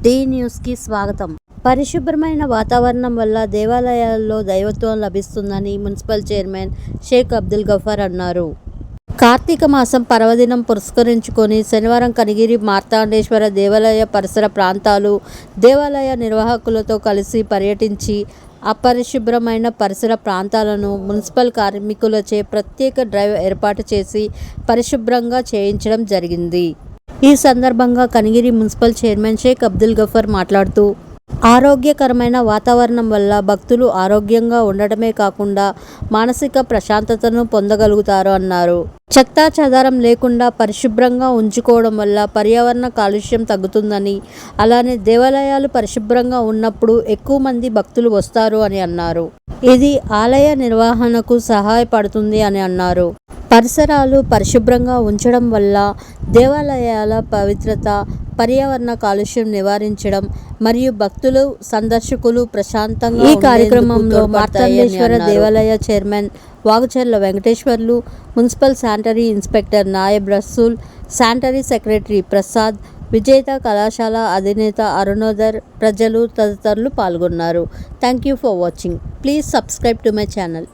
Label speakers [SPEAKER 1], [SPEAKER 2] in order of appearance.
[SPEAKER 1] D న్యూస్కి స్వాగతం. పరిశుభ్రమైన వాతావరణం వల్ల దేవాలయాల్లో దైవత్వం లభిస్తుందని మున్సిపల్ చైర్మన్ షేక్ అబ్దుల్ గఫార్ అన్నారు. కార్తీక మాసం పర్వదినం పురస్కరించుకొని శనివారం కనిగిరి మార్తాండేశ్వర దేవాలయ పరిసర ప్రాంతాలు దేవాలయ నిర్వాహకులతో కలిసి పర్యటించి అపరిశుభ్రమైన పరిసర ప్రాంతాలను మున్సిపల్ కార్మికులచే ప్రత్యేక డ్రైవ్ ఏర్పాటు చేసి పరిశుభ్రంగా చేయించడం జరిగింది. ఈ సందర్భంగా కనిగిరి మున్సిపల్ చైర్మన్ షేక్ అబ్దుల్ గఫార్ మాట్లాడుతూ, ఆరోగ్యకరమైన వాతావరణం వల్ల భక్తులు ఆరోగ్యంగా ఉండటమే కాకుండా మానసిక ప్రశాంతతను పొందగలుగుతారు అన్నారు. చెత్తా చెదారం లేకుండా పరిశుభ్రంగా ఉంచుకోవడం వల్ల పర్యావరణ కాలుష్యం తగ్గుతుందని, అలానే దేవాలయాలు పరిశుభ్రంగా ఉన్నప్పుడు ఎక్కువ మంది భక్తులు వస్తారు అని అన్నారు. ఇది ఆలయ నిర్వహణకు సహాయపడుతుంది అని అన్నారు. పరిసరాలు పరిశుభ్రంగా ఉంచడం వల్ల దేవాలయాల పవిత్రత, పర్యావరణ కాలుష్యం నివారించడం మరియు భక్తులు సందర్శకులు ప్రశాంతంగా ఈ కార్యక్రమంలో మార్తాండేశ్వర దేవాలయ chairman Vaguchurla Venkateswarlu, municipal sanitary inspector Nayab Rasool, sanitary secretary Prasad, విజేత కళాశాల అధినేత అరుణోదర్, ప్రజలు తదితరులు పాల్గొన్నారు. Thank you for watching. Please subscribe to my channel.